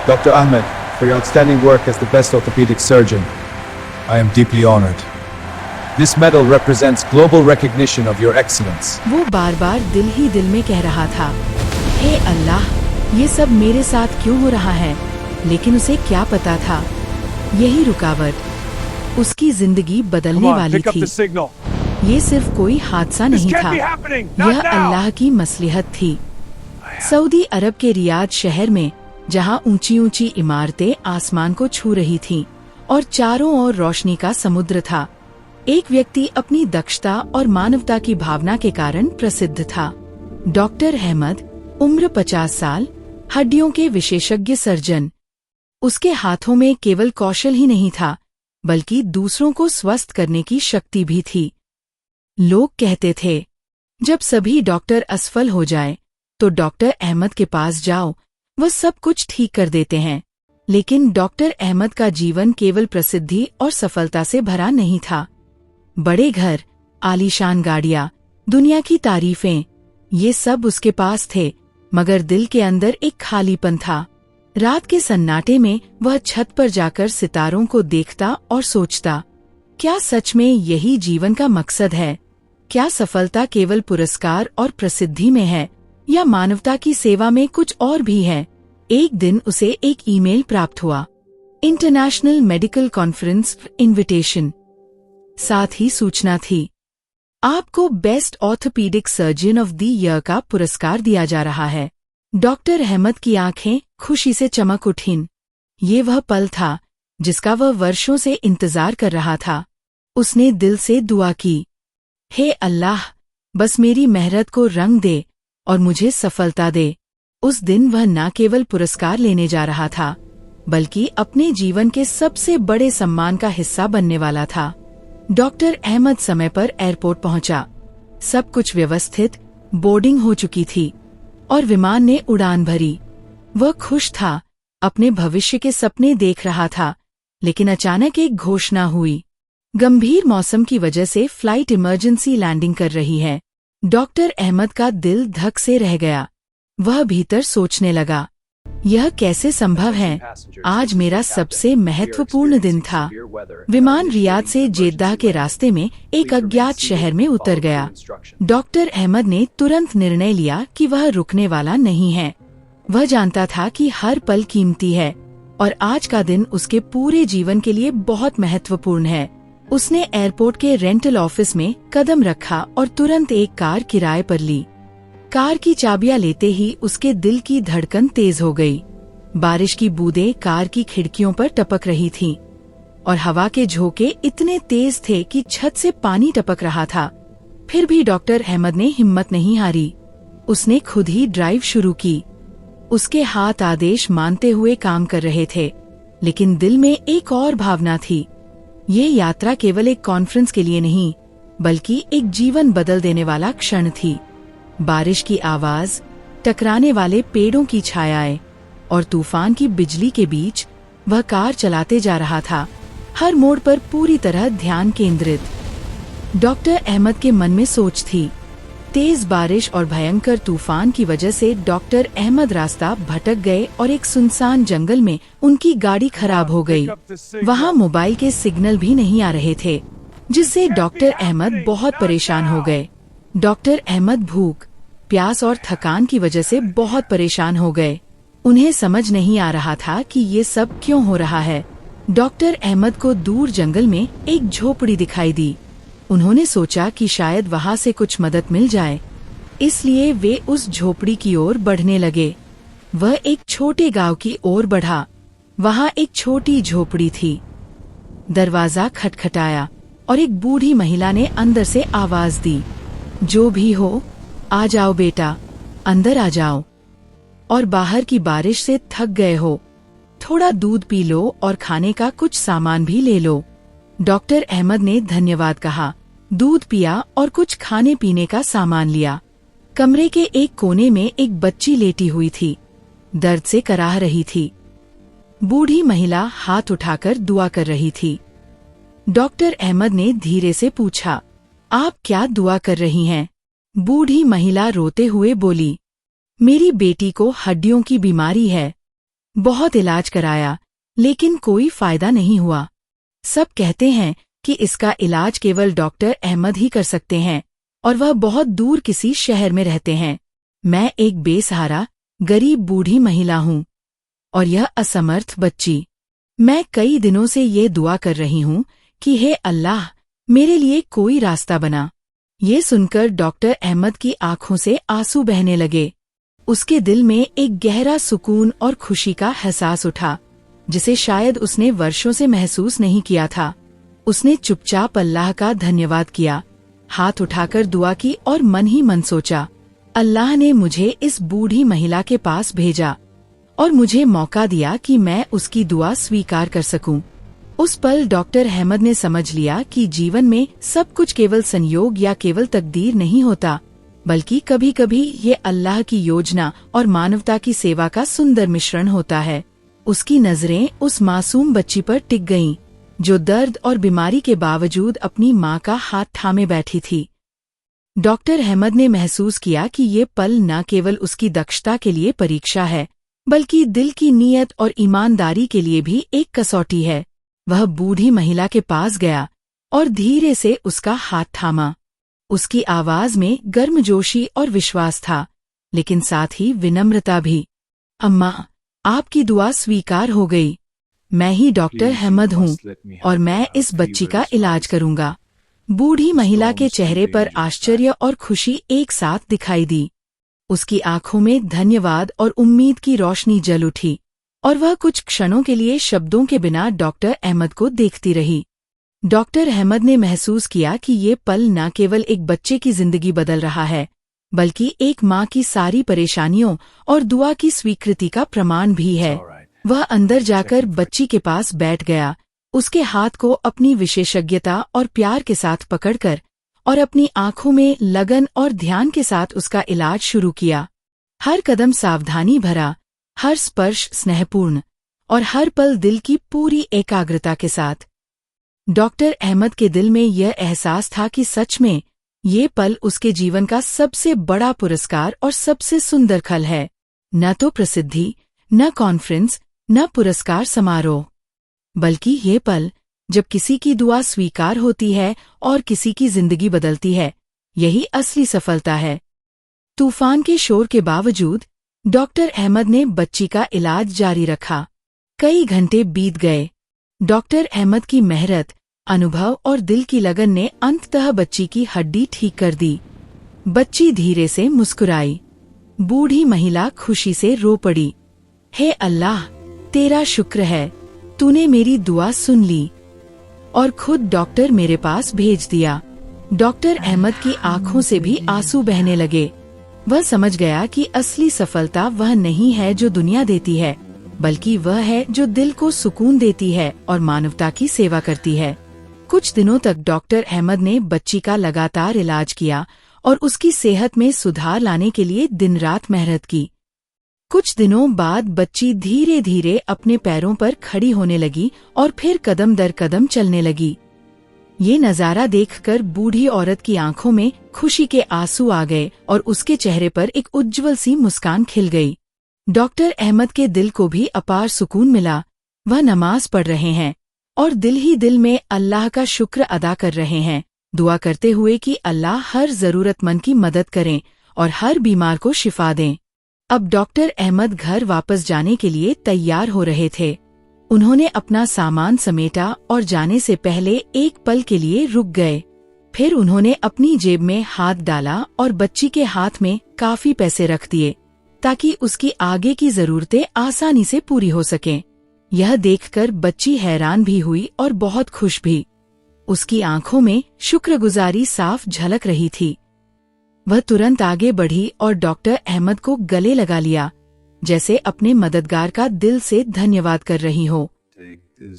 Dr. Ahmed, for your outstanding work as the best orthopedic surgeon. I am deeply honored. This medal represents global recognition of your excellence. वो बार बार दिल ही दिल में कह रहा था, हे अल्लाह, ये सब मेरे साथ क्यों हो रहा है? लेकिन उसे क्या पता था, यही रुकावट उसकी जिंदगी बदलने वाली थी। ये सिर्फ कोई हादसा नहीं था, यह अल्लाह की मसलिहत थी। सऊदी अरब के रियाद शहर में, जहाँ ऊंची ऊंची इमारतें आसमान को छू रही थीं और चारों ओर रोशनी का समुद्र था, एक व्यक्ति अपनी दक्षता और मानवता की भावना के कारण प्रसिद्ध था। डॉक्टर अहमद, उम्र 50 साल, हड्डियों के विशेषज्ञ सर्जन। उसके हाथों में केवल कौशल ही नहीं था, बल्कि दूसरों को स्वस्थ करने की शक्ति भी थी। लोग कहते थे, जब सभी डॉक्टर असफल हो जाएं, तो डॉक्टर अहमद के पास जाओ, वह सब कुछ ठीक कर देते हैं। लेकिन डॉक्टर अहमद का जीवन केवल प्रसिद्धि और सफलता से भरा नहीं था। बड़े घर, आलीशान गाड़ियां, दुनिया की तारीफें, ये सब उसके पास थे, मगर दिल के अंदर एक खालीपन था। रात के सन्नाटे में वह छत पर जाकर सितारों को देखता और सोचता, क्या सच में यही जीवन का मकसद है? क्या सफलता केवल पुरस्कार और प्रसिद्धि में है, या मानवता की सेवा में कुछ और भी है? एक दिन उसे एक ईमेल प्राप्त हुआ, इंटरनेशनल मेडिकल कॉन्फ्रेंस इनविटेशन। साथ ही सूचना थी, आपको best orthopaedic surgeon of the year का पुरस्कार दिया जा रहा है। डॉक्टर अहमद की आंखें खुशी से चमक उठीं। ये वह पल था जिसका वह वर्षों से इंतजार कर रहा था। उसने दिल से दुआ की, हे अल्लाह, बस मेरी मेहनत को रंग दे और मुझे सफलता दे। उस दिन वह न केवल पुरस्कार लेने जा रहा था, बल्कि अपने जीवन के सबसे बड़े सम्मान का हिस्सा बनने वाला था। डॉक्टर अहमद समय पर एयरपोर्ट पहुंचा। सब कुछ व्यवस्थित, बोर्डिंग हो चुकी थी और विमान ने उड़ान भरी। वह खुश था, अपने भविष्य के सपने देख रहा था, लेकिन अचानक एक घोषणा हुई। गंभीर मौसम की वजह से फ्लाइट इमरजेंसी लैंडिंग कर रही है। डॉक्टर अहमद का दिल धक से रह गया। वह भीतर सोचने लगा, यह कैसे संभव है? आज मेरा सबसे महत्वपूर्ण दिन था। विमान रियाद से जेद्दाह के रास्ते में एक अज्ञात शहर में उतर गया। डॉक्टर अहमद ने तुरंत निर्णय लिया कि वह रुकने वाला नहीं है। वह जानता था कि हर पल कीमती है और आज का दिन उसके पूरे जीवन के लिए बहुत महत्वपूर्ण है। उसने एयरपोर्ट के रेंटल ऑफिस में कदम रखा और तुरंत एक कार किराए पर ली। कार की चाबियां लेते ही उसके दिल की धड़कन तेज हो गई। बारिश की बूंदें कार की खिड़कियों पर टपक रही थीं और हवा के झोंके इतने तेज थे कि छत से पानी टपक रहा था। फिर भी डॉक्टर अहमद ने हिम्मत नहीं हारी। उसने खुद ही ड्राइव शुरू की। उसके हाथ आदेश मानते हुए काम कर रहे थे, लेकिन दिल में एक और भावना थी। ये यात्रा केवल एक कॉन्फ्रेंस के लिए नहीं, बल्कि एक जीवन बदल देने वाला क्षण थी। बारिश की आवाज, टकराने वाले पेड़ों की छायाएं और तूफान की बिजली के बीच वह कार चलाते जा रहा था, हर मोड़ पर पूरी तरह ध्यान केंद्रित। डॉक्टर अहमद के मन में सोच थी, तेज बारिश और भयंकर तूफान की वजह से डॉक्टर अहमद रास्ता भटक गए और एक सुनसान जंगल में उनकी गाड़ी खराब हो गई। वहाँ मोबाइल के सिग्नल भी नहीं आ रहे थे, जिससे डॉक्टर अहमद बहुत परेशान हो गए। डॉक्टर अहमद भूख, प्यास और थकान की वजह से बहुत परेशान हो गए। उन्हें समझ नहीं आ रहा था कि ये सब क्यों हो रहा है। डॉक्टर अहमद को दूर जंगल में एक झोपड़ी दिखाई दी। उन्होंने सोचा कि शायद वहाँ से कुछ मदद मिल जाए, इसलिए वे उस झोपड़ी की ओर बढ़ने लगे। वह एक छोटे गांव की ओर बढ़ा। वहाँ एक छोटी झोपड़ी थी। दरवाजा खटखटाया और एक बूढ़ी महिला ने अंदर से आवाज दी, जो भी हो, आ जाओ बेटा, अंदर आ जाओ। और बाहर की बारिश से थक गए हो, थोड़ा दूध पी लो और खाने का कुछ सामान भी ले लो। डॉक्टर अहमद ने धन्यवाद कहा, दूध पिया और कुछ खाने पीने का सामान लिया। कमरे के एक कोने में एक बच्ची लेटी हुई थी, दर्द से कराह रही थी। बूढ़ी महिला हाथ उठाकर दुआ कर रही थी। डॉक्टर अहमद ने धीरे से पूछा, आप क्या दुआ कर रही हैं? बूढ़ी महिला रोते हुए बोली, मेरी बेटी को हड्डियों की बीमारी है बहुत इलाज कराया, लेकिन कोई फायदा नहीं हुआ। सब कहते हैं कि इसका इलाज केवल डॉक्टर अहमद ही कर सकते हैं और वह बहुत दूर किसी शहर में रहते हैं। मैं एक बेसहारा, गरीब बूढ़ी महिला हूँ और यह असमर्थ बच्ची। मैं कई दिनों से ये दुआ कर रही हूँ कि हे अल्लाह, मेरे लिए कोई रास्ता बना। ये सुनकर डॉक्टर अहमद की आंखों से आंसू बहने लगे। उसके दिल में एक गहरा सुकून और खुशी का एहसास उठा, जिसे शायद उसने वर्षों से महसूस नहीं किया था। उसने चुपचाप अल्लाह का धन्यवाद किया, हाथ उठाकर दुआ की और मन ही मन सोचा, अल्लाह ने मुझे इस बूढ़ी महिला के पास भेजा और मुझे मौका दिया कि मैं उसकी दुआ स्वीकार कर सकूं। उस पल डॉक्टर अहमद ने समझ लिया कि जीवन में सब कुछ केवल संयोग या केवल तकदीर नहीं होता, बल्कि कभी कभी ये अल्लाह की योजना और मानवता की सेवा का सुंदर मिश्रण होता है। उसकी नजरें उस मासूम बच्ची पर टिक गईं, जो दर्द और बीमारी के बावजूद अपनी माँ का हाथ थामे बैठी थी। डॉक्टर अहमद ने महसूस किया कि ये पल न केवल उसकी दक्षता के लिए परीक्षा है, बल्कि दिल की नीयत और ईमानदारी के लिए भी एक कसौटी है। वह बूढ़ी महिला के पास गया और धीरे से उसका हाथ थामा। उसकी आवाज में गर्मजोशी और विश्वास था, लेकिन साथ ही विनम्रता भी। अम्मा, आपकी दुआ स्वीकार हो गई। मैं ही डॉक्टर अहमद हूँ और मैं इस बच्ची का इलाज करूँगा। बूढ़ी महिला के चेहरे पर आश्चर्य और खुशी एक साथ दिखाई दी। उसकी आंखों में धन्यवाद और उम्मीद की रोशनी जल उठी और वह कुछ क्षणों के लिए शब्दों के बिना डॉक्टर अहमद को देखती रही। डॉक्टर अहमद ने महसूस किया कि ये पल न केवल एक बच्चे की जिंदगी बदल रहा है, बल्कि एक माँ की सारी परेशानियों और दुआ की स्वीकृति का प्रमाण भी है। वह अंदर जाकर बच्ची के पास बैठ गया, उसके हाथ को अपनी विशेषज्ञता और प्यार के साथ पकड़कर और अपनी आंखों में लगन और ध्यान के साथ उसका इलाज शुरू किया। हर कदम सावधानी भरा, हर स्पर्श स्नेहपूर्ण और हर पल दिल की पूरी एकाग्रता के साथ। डॉक्टर अहमद के दिल में यह एहसास था कि सच में ये पल उसके जीवन का सबसे बड़ा पुरस्कार और सबसे सुंदर खल है। न तो प्रसिद्धि, न कॉन्फ्रेंस, न पुरस्कार समारोह, बल्कि ये पल जब किसी की दुआ स्वीकार होती है और किसी की जिंदगी बदलती है, यही असली सफलता है। तूफान के शोर के बावजूद डॉक्टर अहमद ने बच्ची का इलाज जारी रखा। कई घंटे बीत गए। डॉक्टर अहमद की मेहनत, अनुभव और दिल की लगन ने अंततः बच्ची की हड्डी ठीक कर दी। बच्ची धीरे से मुस्कुराई। बूढ़ी महिला खुशी से रो पड़ी। हे अल्लाह, तेरा शुक्र है, तूने मेरी दुआ सुन ली और खुद डॉक्टर मेरे पास भेज दिया। डॉक्टर अहमद की आंखों से भी आंसू बहने लगे। वह समझ गया कि असली सफलता वह नहीं है जो दुनिया देती है, बल्कि वह है जो दिल को सुकून देती है और मानवता की सेवा करती है। कुछ दिनों तक डॉक्टर अहमद ने बच्ची का लगातार इलाज किया और उसकी सेहत में सुधार लाने के लिए दिन रात मेहनत की। कुछ दिनों बाद बच्ची धीरे धीरे अपने पैरों पर खड़ी होने लगी और फिर कदम दर कदम चलने लगी। ये नजारा देखकर बूढ़ी औरत की आंखों में खुशी के आंसू आ गए और उसके चेहरे पर एक उज्ज्वल सी मुस्कान खिल गई। डॉक्टर अहमद के दिल को भी अपार सुकून मिला। वह नमाज पढ़ रहे हैं और दिल ही दिल में अल्लाह का शुक्र अदा कर रहे हैं, दुआ करते हुए कि अल्लाह हर जरूरतमंद की मदद करें और हर बीमार को शिफा दें। अब डॉक्टर अहमद घर वापस जाने के लिए तैयार हो रहे थे। उन्होंने अपना सामान समेटा और जाने से पहले एक पल के लिए रुक गए। फिर उन्होंने अपनी जेब में हाथ डाला और बच्ची के हाथ में काफी पैसे रख दिए ताकि उसकी आगे की जरूरतें आसानी से पूरी हो सकें। यह देखकर बच्ची हैरान भी हुई और बहुत खुश भी। उसकी आंखों में शुक्रगुजारी साफ झलक रही थी। वह तुरंत आगे बढ़ी और डॉक्टर अहमद को गले लगा लिया, जैसे अपने मददगार का दिल से धन्यवाद कर रही हो।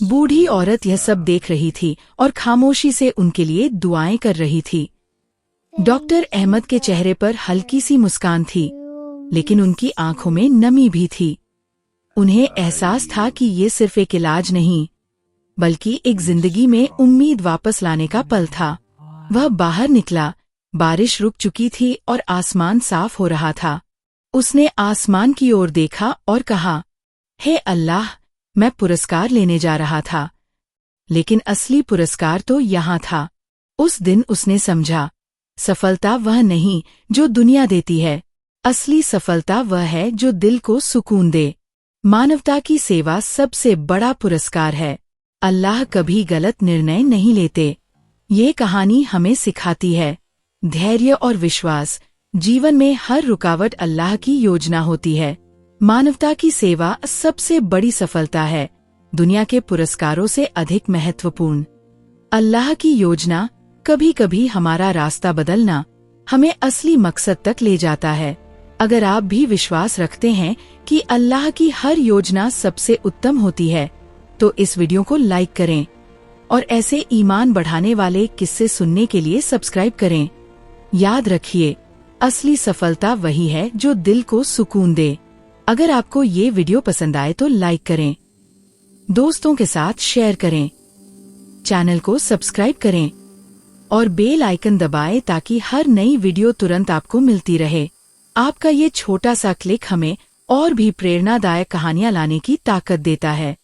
बूढ़ी औरत यह सब देख रही थी और खामोशी से उनके लिए दुआएं कर रही थी। डॉक्टर अहमद के चेहरे पर हल्की सी मुस्कान थी, लेकिन उनकी आंखों में नमी भी थी। उन्हें एहसास था कि ये सिर्फ एक इलाज नहीं, बल्कि एक जिंदगी में उम्मीद वापस लाने का पल था। वह बाहर निकला। बारिश रुक चुकी थी और आसमान साफ हो रहा था। उसने आसमान की ओर देखा और कहा, हे अल्लाह, मैं पुरस्कार लेने जा रहा था, लेकिन असली पुरस्कार तो यहाँ था। उस दिन उसने समझा, सफलता वह नहीं जो दुनिया देती है, असली सफलता वह है जो दिल को सुकून दे। मानवता की सेवा सबसे बड़ा पुरस्कार है। अल्लाह कभी गलत निर्णय नहीं लेते। ये कहानी हमें सिखाती है धैर्य और विश्वास। जीवन में हर रुकावट अल्लाह की योजना होती है। मानवता की सेवा सबसे बड़ी सफलता है, दुनिया के पुरस्कारों से अधिक महत्वपूर्ण। अल्लाह की योजना, कभी कभी हमारा रास्ता बदलना हमें असली मकसद तक ले जाता है। अगर आप भी विश्वास रखते हैं कि अल्लाह की हर योजना सबसे उत्तम होती है, तो इस वीडियो को लाइक करें और ऐसे ईमान बढ़ाने वाले किस्से सुनने के लिए सब्सक्राइब करें। याद रखिए, असली सफलता वही है जो दिल को सुकून दे। अगर आपको ये वीडियो पसंद आए तो लाइक करें, दोस्तों के साथ शेयर करें, चैनल को सब्सक्राइब करें और बेल आइकन दबाएं ताकि हर नई वीडियो तुरंत आपको मिलती रहे। आपका ये छोटा सा क्लिक हमें और भी प्रेरणादायक कहानियां लाने की ताकत देता है।